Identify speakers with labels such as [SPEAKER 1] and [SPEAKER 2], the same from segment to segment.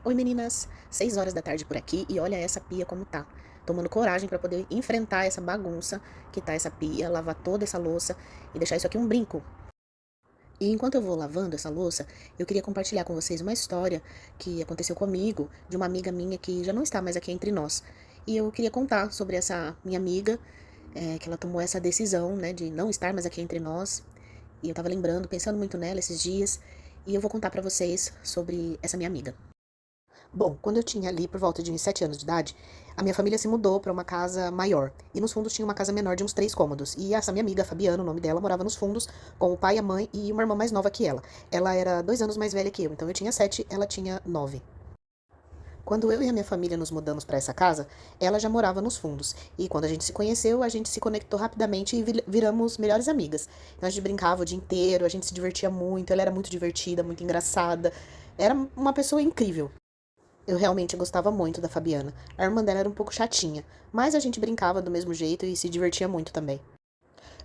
[SPEAKER 1] Oi meninas, 6 horas da tarde por aqui e olha essa pia como tá. Tomando coragem para poder enfrentar essa bagunça que tá essa pia, lavar toda essa louça e deixar isso aqui um brinco. E enquanto eu vou lavando essa louça, eu queria compartilhar com vocês uma história que aconteceu comigo, de uma amiga minha que já não está mais aqui entre nós. E eu queria contar sobre essa minha amiga, que ela tomou essa decisão, né, de não estar mais aqui entre nós. E eu tava lembrando, pensando muito nela esses dias, e eu vou contar para vocês sobre essa minha amiga. Bom, quando eu tinha ali por volta de uns 7 anos de idade, a minha família se mudou para uma casa maior. E nos fundos tinha uma casa menor de uns 3 cômodos. E essa minha amiga, a Fabiana, o nome dela, morava nos fundos com o pai, a mãe e uma irmã mais nova que ela. Ela era 2 anos mais velha que eu, então eu tinha 7, ela tinha 9. Quando eu e a minha família nos mudamos para essa casa, ela já morava nos fundos. E quando a gente se conheceu, a gente se conectou rapidamente e viramos melhores amigas. Então a gente brincava o dia inteiro, a gente se divertia muito, ela era muito divertida, muito engraçada. Era uma pessoa incrível. Eu realmente gostava muito da Fabiana. A irmã dela era um pouco chatinha, mas a gente brincava do mesmo jeito e se divertia muito também.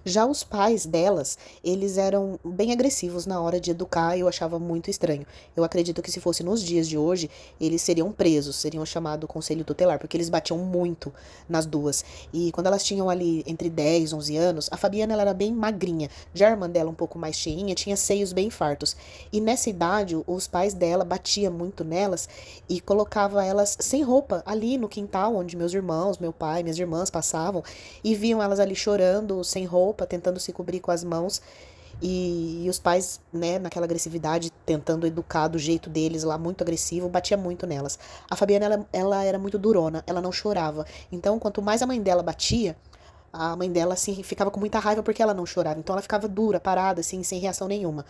[SPEAKER 1] Já os pais delas, eles eram bem agressivos na hora de educar e eu achava muito estranho. Eu acredito que se fosse nos dias de hoje, eles seriam presos, seriam chamados conselho tutelar, porque eles batiam muito nas duas. E quando elas tinham ali entre 10 e 11 anos, a Fabiana ela era bem magrinha, já a irmã dela um pouco mais cheinha, tinha seios bem fartos. E nessa idade, os pais dela batiam muito nelas e colocava elas sem roupa ali no quintal onde meus irmãos, meu pai, minhas irmãs passavam e viam elas ali chorando, sem roupa, tentando se cobrir com as mãos. E os pais, né, naquela agressividade, tentando educar do jeito deles lá, muito agressivo, batia muito nelas. A Fabiana, ela era muito durona, ela não chorava. Então, quanto mais a mãe dela batia, a mãe dela, assim, ficava com muita raiva porque ela não chorava. Então, ela ficava dura, parada, assim, sem reação nenhuma.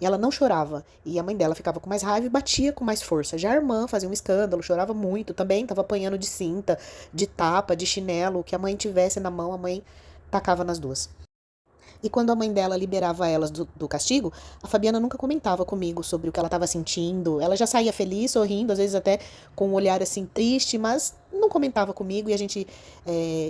[SPEAKER 1] E ela não chorava. E a mãe dela ficava com mais raiva e batia com mais força. Já a irmã fazia um escândalo, chorava muito também, tava apanhando de cinta, de tapa, de chinelo. O que a mãe tivesse na mão, a mãe tacava nas duas. E quando a mãe dela liberava elas do castigo, a Fabiana nunca comentava comigo sobre o que ela estava sentindo. Ela já saía feliz, sorrindo, às vezes até com um olhar assim triste, mas não comentava comigo e a gente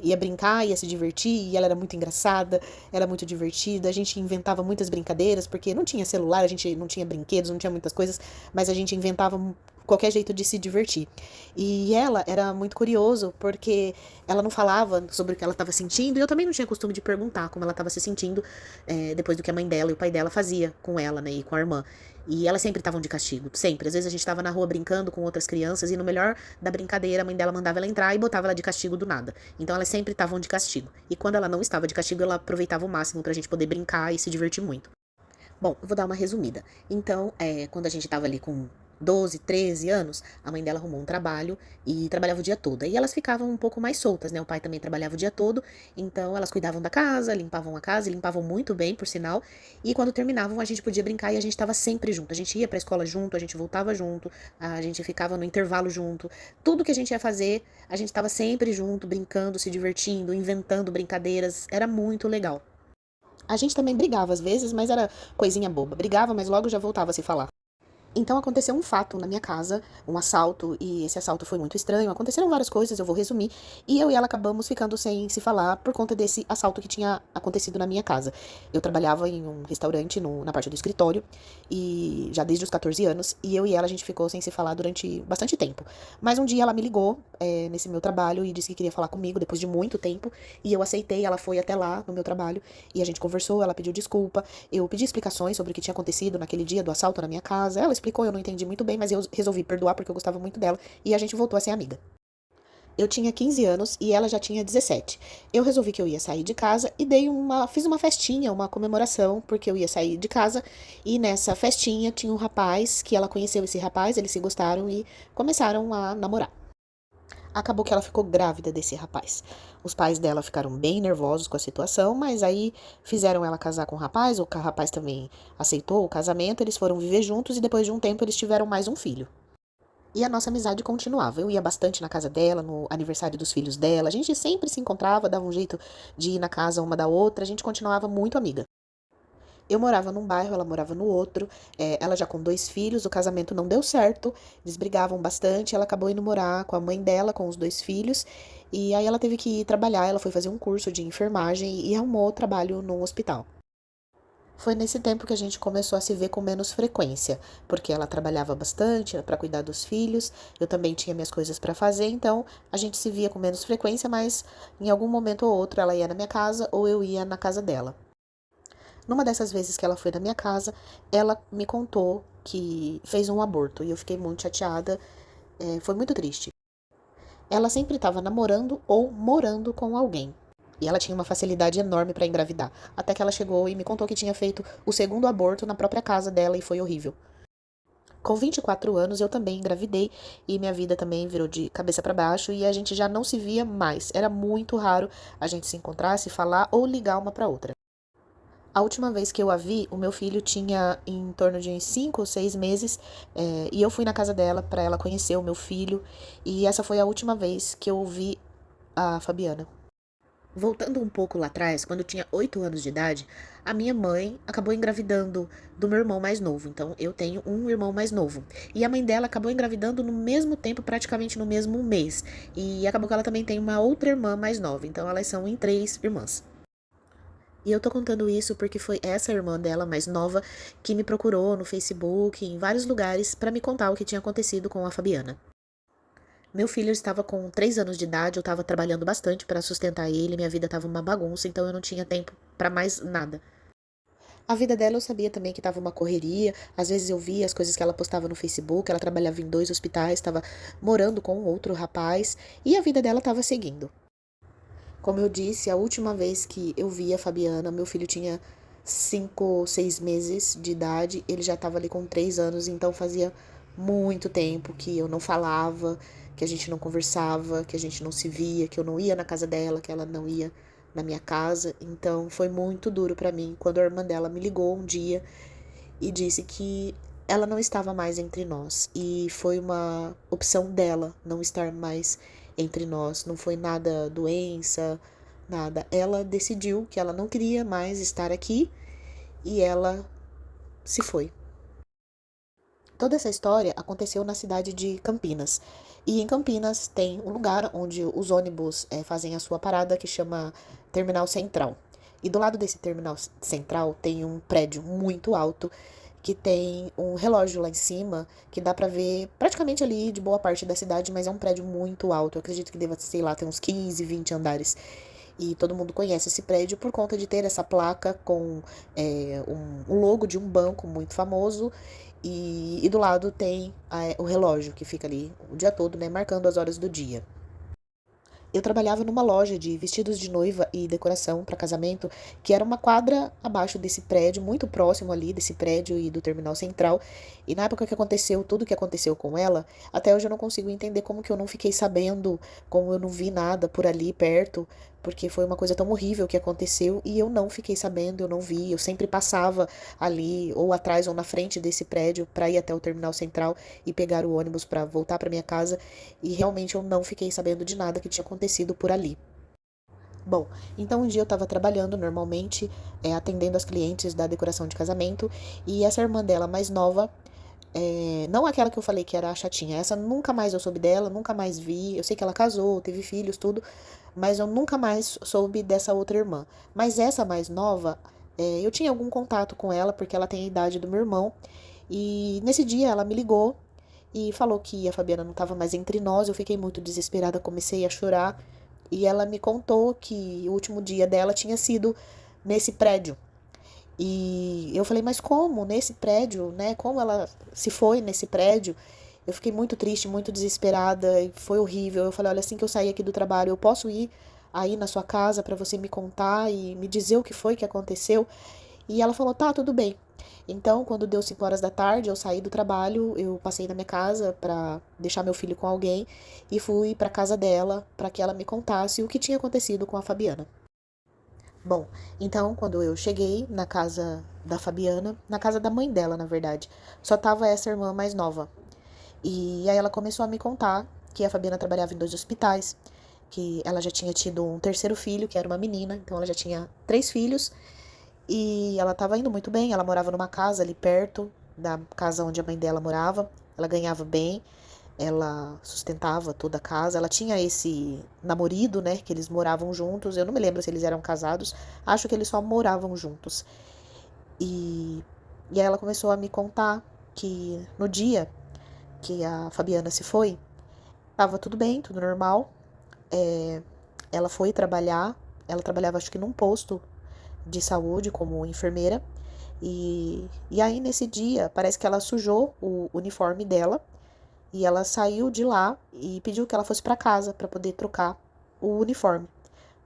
[SPEAKER 1] ia brincar, ia se divertir. E ela era muito engraçada, era muito divertida. A gente inventava muitas brincadeiras, porque não tinha celular, a gente não tinha brinquedos, não tinha muitas coisas, mas a gente inventava qualquer jeito de se divertir. E ela era muito curioso, porque ela não falava sobre o que ela estava sentindo, e eu também não tinha costume de perguntar como ela estava se sentindo depois do que a mãe dela e o pai dela fazia com ela, né, e com a irmã. E elas sempre estavam de castigo, sempre. Às vezes a gente estava na rua brincando com outras crianças e no melhor da brincadeira a mãe dela mandava ela entrar e botava ela de castigo do nada. Então elas sempre estavam de castigo. E quando ela não estava de castigo, ela aproveitava o máximo pra gente poder brincar e se divertir muito. Bom, eu vou dar uma resumida. Então, quando a gente tava ali com 12, 13 anos, a mãe dela arrumou um trabalho e trabalhava o dia todo. E elas ficavam um pouco mais soltas, né? O pai também trabalhava o dia todo, então elas cuidavam da casa, e limpavam muito bem, por sinal. E quando terminavam, a gente podia brincar e a gente tava sempre junto. A gente ia pra escola junto, a gente voltava junto, a gente ficava no intervalo junto. Tudo que a gente ia fazer, a gente tava sempre junto, brincando, se divertindo, inventando brincadeiras. Era muito legal. A gente também brigava às vezes, mas era coisinha boba. Brigava, mas logo já voltava a se falar. Então aconteceu um fato na minha casa, um assalto, e esse assalto foi muito estranho. Aconteceram várias coisas, eu vou resumir. E eu e ela acabamos ficando sem se falar por conta desse assalto que tinha acontecido na minha casa. Eu trabalhava em um restaurante na parte do escritório, e já desde os 14 anos, e eu e ela a gente ficou sem se falar durante bastante tempo. Mas um dia ela me ligou, nesse meu trabalho e disse que queria falar comigo depois de muito tempo, e eu aceitei. Ela foi até lá no meu trabalho e a gente conversou, ela pediu desculpa. Eu pedi explicações sobre o que tinha acontecido naquele dia do assalto na minha casa. Ela explicou, eu não entendi muito bem, mas eu resolvi perdoar porque eu gostava muito dela e a gente voltou a ser amiga. Eu tinha 15 anos e ela já tinha 17. Eu resolvi que eu ia sair de casa e fiz uma festinha, uma comemoração, porque eu ia sair de casa e nessa festinha tinha um rapaz que ela conheceu esse rapaz, eles se gostaram e começaram a namorar. Acabou que ela ficou grávida desse rapaz. Os pais dela ficaram bem nervosos com a situação, mas aí fizeram ela casar com o rapaz, o rapaz também aceitou o casamento, eles foram viver juntos e depois de um tempo eles tiveram mais um filho. E a nossa amizade continuava. Eu ia bastante na casa dela, no aniversário dos filhos dela. A gente sempre se encontrava, dava um jeito de ir na casa uma da outra. A gente continuava muito amiga. Eu morava num bairro, ela morava no outro. Ela já com 2 filhos, o casamento não deu certo. Eles brigavam bastante. Ela acabou indo morar com a mãe dela, com os 2 filhos. E aí ela teve que ir trabalhar. Ela foi fazer um curso de enfermagem e arrumou trabalho num hospital. Foi nesse tempo que a gente começou a se ver com menos frequência, porque ela trabalhava bastante para cuidar dos filhos, eu também tinha minhas coisas para fazer, então a gente se via com menos frequência, mas em algum momento ou outro ela ia na minha casa ou eu ia na casa dela. Numa dessas vezes que ela foi na minha casa, ela me contou que fez um aborto e eu fiquei muito chateada, foi muito triste. Ela sempre estava namorando ou morando com alguém. E ela tinha uma facilidade enorme para engravidar. Até que ela chegou e me contou que tinha feito o segundo aborto na própria casa dela e foi horrível. Com 24 anos eu também engravidei e minha vida também virou de cabeça para baixo e a gente já não se via mais. Era muito raro a gente se encontrar, se falar ou ligar uma para outra. A última vez que eu a vi, o meu filho tinha em torno de uns 5 ou 6 meses, e eu fui na casa dela para ela conhecer o meu filho, e essa foi a última vez que eu vi a Fabiana. Voltando um pouco lá atrás, quando eu tinha 8 anos de idade, a minha mãe acabou engravidando do meu irmão mais novo. Então, eu tenho um irmão mais novo. E a mãe dela acabou engravidando no mesmo tempo, praticamente no mesmo mês. E acabou que ela também tem uma outra irmã mais nova. Então, elas são em 3 irmãs. E eu tô contando isso porque foi essa irmã dela, mais nova, que me procurou no Facebook, em vários lugares, para me contar o que tinha acontecido com a Fabiana. Meu filho estava com 3 anos de idade, eu estava trabalhando bastante para sustentar ele, minha vida estava uma bagunça, então eu não tinha tempo para mais nada. A vida dela eu sabia também que estava uma correria, às vezes eu via as coisas que ela postava no Facebook, ela trabalhava em 2 hospitais, estava morando com outro rapaz, e a vida dela estava seguindo. Como eu disse, a última vez que eu vi a Fabiana, meu filho tinha 5 ou 6 meses de idade, ele já estava ali com 3 anos, então fazia muito tempo que eu não falava, que a gente não conversava, que a gente não se via, que eu não ia na casa dela, que ela não ia na minha casa. Então foi muito duro para mim quando a irmã dela me ligou um dia e disse que ela não estava mais entre nós e foi uma opção dela não estar mais entre nós, não foi nada doença, nada. Ela decidiu que ela não queria mais estar aqui e ela se foi. Toda essa história aconteceu na cidade de Campinas. E em Campinas tem um lugar onde os ônibus fazem a sua parada que chama Terminal Central. E do lado desse terminal central tem um prédio muito alto que tem um relógio lá em cima que dá pra ver praticamente ali de boa parte da cidade, mas é um prédio muito alto. Eu acredito que deva, sei lá, ter uns 15, 20 andares. E todo mundo conhece esse prédio por conta de ter essa placa com um logo de um banco muito famoso. E do lado tem o relógio que fica ali o dia todo, né, marcando as horas do dia. Eu trabalhava numa loja de vestidos de noiva e decoração para casamento, que era uma quadra abaixo desse prédio, muito próximo ali desse prédio e do terminal central. E na época que aconteceu tudo o que aconteceu com ela, até hoje eu não consigo entender como que eu não fiquei sabendo, como eu não vi nada por ali perto, porque foi uma coisa tão horrível que aconteceu e eu não fiquei sabendo, eu não vi. Eu sempre passava ali ou atrás ou na frente desse prédio para ir até o terminal central e pegar o ônibus para voltar para minha casa e realmente eu não fiquei sabendo de nada que tinha acontecido por ali. Bom, então um dia eu estava trabalhando normalmente, atendendo as clientes da decoração de casamento, e essa irmã dela mais nova, não aquela que eu falei que era a chatinha, essa nunca mais eu soube dela, nunca mais vi. Eu sei que ela casou, teve filhos, tudo, mas eu nunca mais soube dessa outra irmã. Mas essa mais nova, eu tinha algum contato com ela, porque ela tem a idade do meu irmão, e nesse dia ela me ligou e falou que a Fabiana não estava mais entre nós. Eu fiquei muito desesperada, comecei a chorar. E ela me contou que o último dia dela tinha sido nesse prédio. E eu falei, mas como? Nesse prédio, né? Como ela se foi nesse prédio? Eu fiquei muito triste, muito desesperada, e foi horrível. Eu falei, olha, assim que eu sair aqui do trabalho, eu posso ir aí na sua casa para você me contar e me dizer o que foi que aconteceu? E ela falou, tá, tudo bem. Então, quando deu 5 horas da tarde, eu saí do trabalho, eu passei na minha casa para deixar meu filho com alguém e fui para casa dela para que ela me contasse o que tinha acontecido com a Fabiana. Bom, então quando eu cheguei na casa da Fabiana, na casa da mãe dela, na verdade, só tava essa irmã mais nova. E aí ela começou a me contar que a Fabiana trabalhava em 2 hospitais, que ela já tinha tido um terceiro filho, que era uma menina, então ela já tinha 3 filhos e ela estava indo muito bem. Ela morava numa casa ali perto da casa onde a mãe dela morava. Ela ganhava bem, ela sustentava toda a casa. Ela tinha esse namorado, né, que eles moravam juntos. Eu não me lembro se eles eram casados. Acho que eles só moravam juntos. E, e aí ela começou a me contar que no dia que a Fabiana se foi, tava tudo bem, tudo normal. É, ela foi trabalhar, ela trabalhava acho que num posto de saúde como enfermeira. E aí nesse dia, parece que ela sujou o uniforme dela e ela saiu de lá e pediu que ela fosse para casa para poder trocar o uniforme.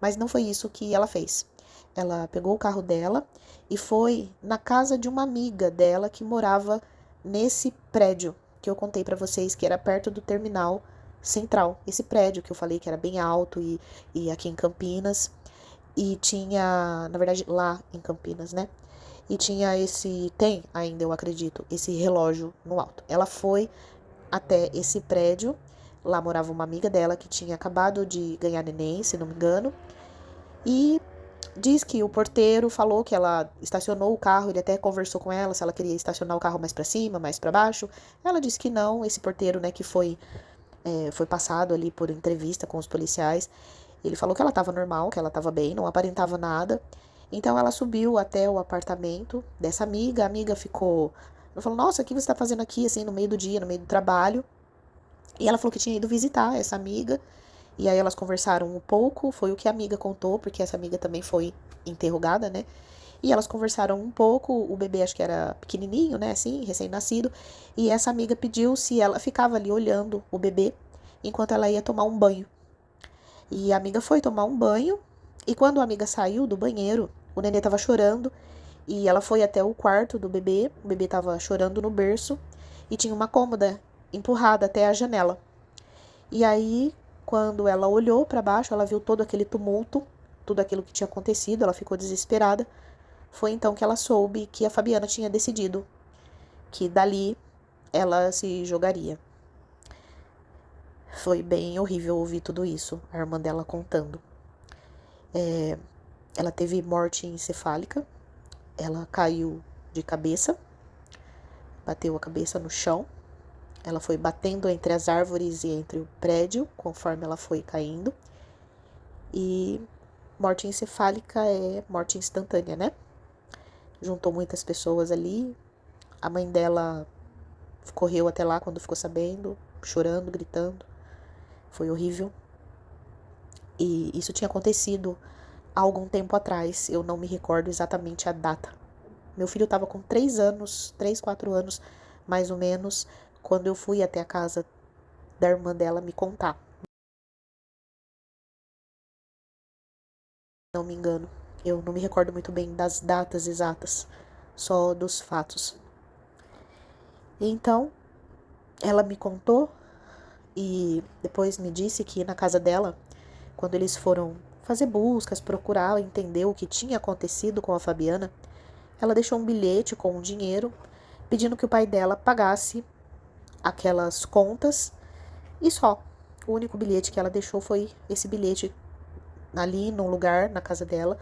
[SPEAKER 1] Mas não foi isso que ela fez. Ela pegou o carro dela e foi na casa de uma amiga dela que morava nesse prédio que eu contei para vocês, que era perto do terminal central. Esse prédio que eu falei que era bem alto e aqui em Campinas. E tinha, na verdade, lá em Campinas, né? E tinha tem ainda, eu acredito, esse relógio no alto. Ela foi até esse prédio, lá morava uma amiga dela que tinha acabado de ganhar neném, se não me engano, e diz que o porteiro falou que ela estacionou o carro, ele até conversou com ela se ela queria estacionar o carro mais para cima, mais para baixo. Ela disse que não, esse porteiro, né, que foi passado ali por entrevista com os policiais, ele falou que ela estava normal, que ela estava bem, não aparentava nada. Então ela subiu até o apartamento dessa amiga. A amiga ficou. Ela falou: Nossa, o que você está fazendo aqui, assim, no meio do dia, no meio do trabalho? E ela falou que tinha ido visitar essa amiga. E aí elas conversaram um pouco. Foi o que a amiga contou, porque essa amiga também foi interrogada, né? E elas conversaram um pouco. O bebê acho que era pequenininho, né? Assim, recém-nascido. E essa amiga pediu se ela ficava ali olhando o bebê enquanto ela ia tomar um banho. E a amiga foi tomar um banho. E quando a amiga saiu do banheiro, o nenê tava chorando. E ela foi até o quarto do bebê. O bebê tava chorando no berço. E tinha uma cômoda empurrada até a janela. E aí, quando ela olhou para baixo, ela viu todo aquele tumulto, tudo aquilo que tinha acontecido. Ela ficou desesperada. Foi então que ela soube que a Fabiana tinha decidido que dali ela se jogaria. Foi bem horrível ouvir tudo isso, a irmã dela contando. Ela teve morte encefálica, ela caiu de cabeça, bateu a cabeça no chão, ela foi batendo entre as árvores e entre o prédio conforme ela foi caindo. E morte encefálica é morte instantânea, né? Juntou muitas pessoas ali. A mãe dela correu até lá quando ficou sabendo, chorando, gritando. Foi horrível. E isso tinha acontecido há algum tempo atrás. Eu não me recordo exatamente a data. Meu filho estava com 3 anos, 3, 4 anos, mais ou menos, quando eu fui até a casa da irmã dela me contar. Não me engano. Eu não me recordo muito bem das datas exatas, só dos fatos. Então, ela me contou e depois me disse que na casa dela, quando eles foram fazer buscas, procurar entender o que tinha acontecido com a Fabiana, ela deixou um bilhete com um dinheiro pedindo que o pai dela pagasse aquelas contas e só. O único bilhete que ela deixou foi esse bilhete ali num lugar na casa dela,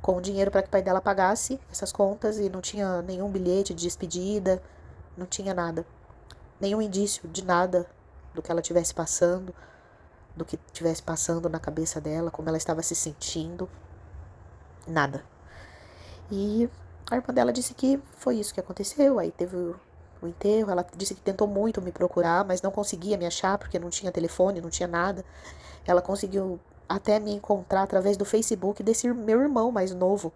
[SPEAKER 1] com o dinheiro para que o pai dela pagasse essas contas e não tinha nenhum bilhete de despedida, não tinha nada. Nenhum indício de nada do que ela tivesse passando, do que tivesse passando na cabeça dela, como ela estava se sentindo, nada. E a irmã dela disse que foi isso que aconteceu, aí teve o enterro, ela disse que tentou muito me procurar, mas não conseguia me achar porque não tinha telefone, não tinha nada. Ela conseguiu até me encontrar através do Facebook desse meu irmão mais novo,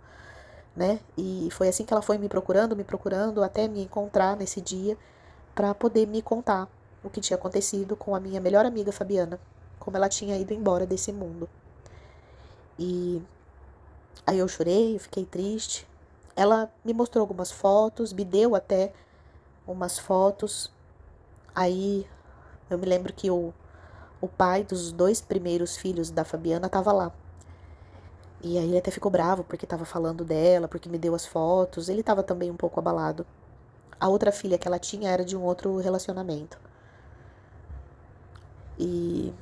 [SPEAKER 1] né? E foi assim que ela foi me procurando até me encontrar nesse dia para poder me contar o que tinha acontecido com a minha melhor amiga Fabiana, como ela tinha ido embora desse mundo. E aí eu chorei, eu fiquei triste. Ela me mostrou algumas fotos, me deu até umas fotos. Aí eu me lembro que o pai dos 2 primeiros filhos da Fabiana estava lá. E aí ele até ficou bravo porque estava falando dela, porque me deu as fotos. Ele estava também um pouco abalado. A outra filha que ela tinha era de um outro relacionamento. E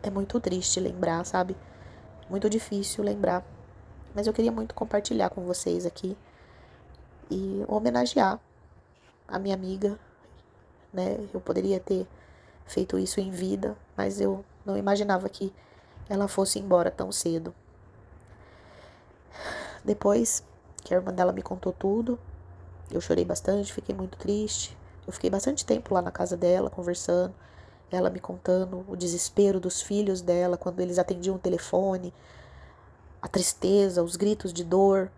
[SPEAKER 1] é muito triste lembrar, sabe? Muito difícil lembrar. Mas eu queria muito compartilhar com vocês aqui e homenagear a minha amiga, né? Eu poderia ter feito isso em vida, mas eu não imaginava que ela fosse embora tão cedo. Depois que a irmã dela me contou tudo. Eu chorei bastante, fiquei muito triste. Eu fiquei bastante tempo lá na casa dela, conversando, ela me contando o desespero dos filhos dela quando eles atendiam o telefone, a tristeza, os gritos de dor,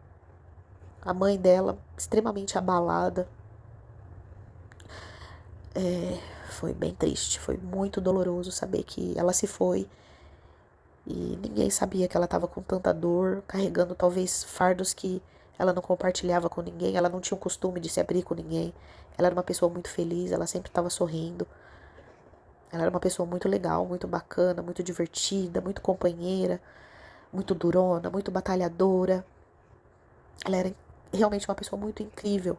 [SPEAKER 1] a mãe dela extremamente abalada. Foi bem triste, foi muito doloroso saber que ela se foi e ninguém sabia que ela estava com tanta dor, carregando talvez fardos que ela não compartilhava com ninguém, ela não tinha o costume de se abrir com ninguém. Ela era uma pessoa muito feliz, ela sempre estava sorrindo. Ela era uma pessoa muito legal, muito bacana, muito divertida, muito companheira, muito durona, muito batalhadora. Ela era realmente uma pessoa muito incrível,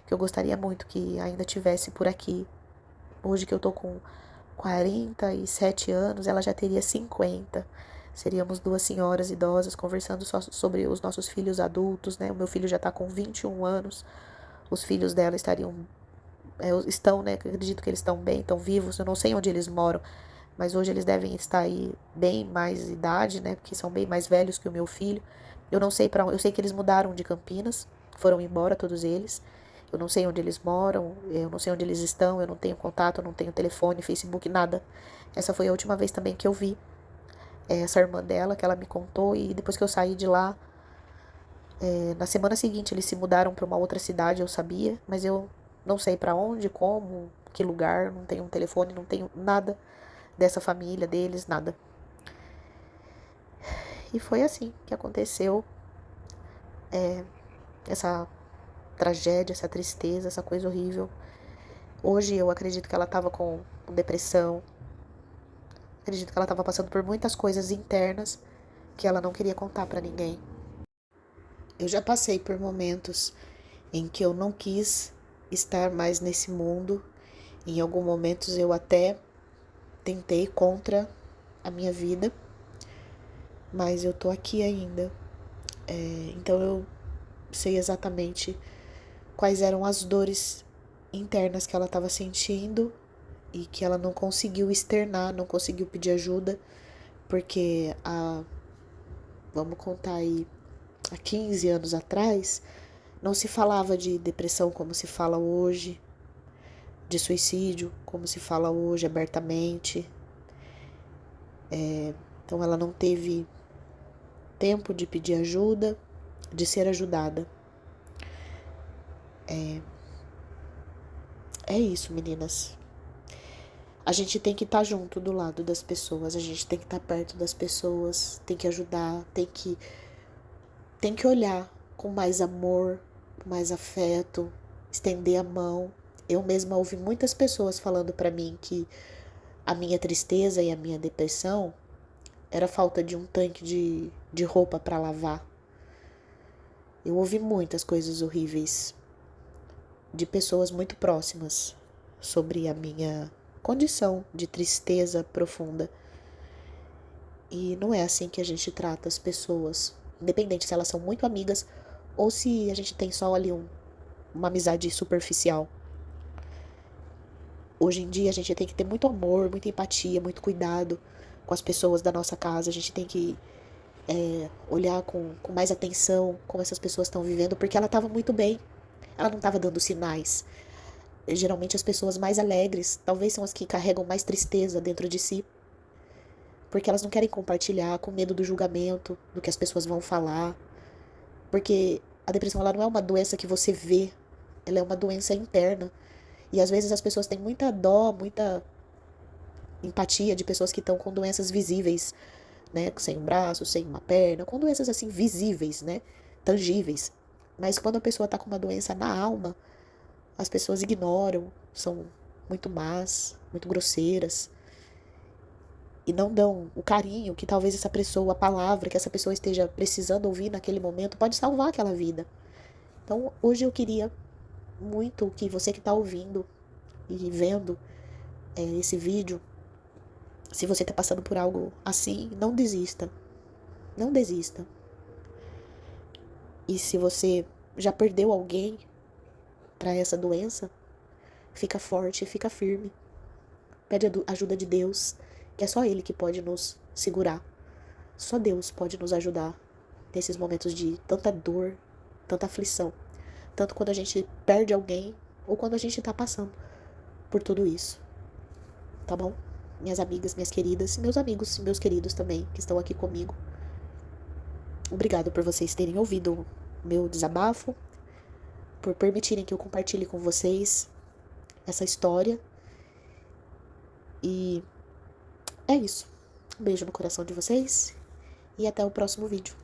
[SPEAKER 1] que eu gostaria muito que ainda tivesse por aqui. Hoje que eu tô com 47 anos, ela já teria 50. Seríamos duas senhoras idosas conversando só sobre os nossos filhos adultos, né? O meu filho já tá com 21 anos. Os filhos dela estão, né? Acredito que eles estão bem, estão vivos. Eu não sei onde eles moram, mas hoje eles devem estar aí bem mais idade, né? Porque são bem mais velhos que o meu filho. Eu não sei para onde, eu sei que eles mudaram de Campinas, foram embora todos eles. Eu não sei onde eles moram, eu não sei onde eles estão, eu não tenho contato, eu não tenho telefone, Facebook, nada. Essa foi a última vez também que eu vi essa irmã dela, que ela me contou, e depois que eu saí de lá, na semana seguinte eles se mudaram para uma outra cidade, eu sabia, mas eu não sei para onde, como, que lugar, não tenho um telefone, não tenho nada dessa família deles, nada. E foi assim que aconteceu essa tragédia, essa tristeza, essa coisa horrível. Hoje eu acredito que ela estava com depressão, acredito que ela estava passando por muitas coisas internas que ela não queria contar para ninguém. Eu já passei por momentos em que eu não quis estar mais nesse mundo. Em alguns momentos eu até tentei contra a minha vida, mas eu tô aqui ainda. Então eu sei exatamente quais eram as dores internas que ela estava sentindo e que ela não conseguiu externar, não conseguiu pedir ajuda, porque vamos contar aí, há 15 anos atrás, não se falava de depressão como se fala hoje, de suicídio como se fala hoje abertamente. Então ela não teve tempo de pedir ajuda, de ser ajudada. É isso, meninas. A gente tem que estar junto do lado das pessoas, a gente tem que estar perto das pessoas, tem que ajudar, tem que olhar com mais amor, com mais afeto, estender a mão. Eu mesma ouvi muitas pessoas falando para mim que a minha tristeza e a minha depressão era falta de um tanque de roupa para lavar. Eu ouvi muitas coisas horríveis de pessoas muito próximas sobre a minha condição de tristeza profunda. E não é assim que a gente trata as pessoas, independente se elas são muito amigas ou se a gente tem só ali uma amizade superficial. Hoje em dia a gente tem que ter muito amor, muita empatia, muito cuidado com as pessoas da nossa casa. A gente tem que olhar com mais atenção como essas pessoas estão vivendo, porque ela estava muito bem. Ela não estava dando sinais. Geralmente as pessoas mais alegres talvez são as que carregam mais tristeza dentro de si, porque elas não querem compartilhar com medo do julgamento, do que as pessoas vão falar. Porque a depressão ela não é uma doença que você vê, ela é uma doença interna. E às vezes as pessoas têm muita dó, muita empatia de pessoas que estão com doenças visíveis, né? Sem um braço, sem uma perna, com doenças assim visíveis, né? Tangíveis. Mas quando a pessoa está com uma doença na alma, as pessoas ignoram, são muito más, muito grosseiras. E não dão o carinho que talvez essa pessoa, a palavra que essa pessoa esteja precisando ouvir naquele momento, pode salvar aquela vida. Então, hoje eu queria muito que você que está ouvindo e vendo esse vídeo, se você está passando por algo assim, não desista. Não desista. E se você já perdeu alguém para essa doença, fica forte, fica firme. Pede a ajuda de Deus, que é só Ele que pode nos segurar. Só Deus pode nos ajudar nesses momentos de tanta dor, tanta aflição. Tanto quando a gente perde alguém ou quando a gente tá passando por tudo isso. Tá bom? Minhas amigas, minhas queridas, meus amigos, meus queridos também, que estão aqui comigo. Obrigado por vocês terem ouvido meu desabafo, por permitirem que eu compartilhe com vocês essa história. E é isso. Um beijo no coração de vocês e até o próximo vídeo.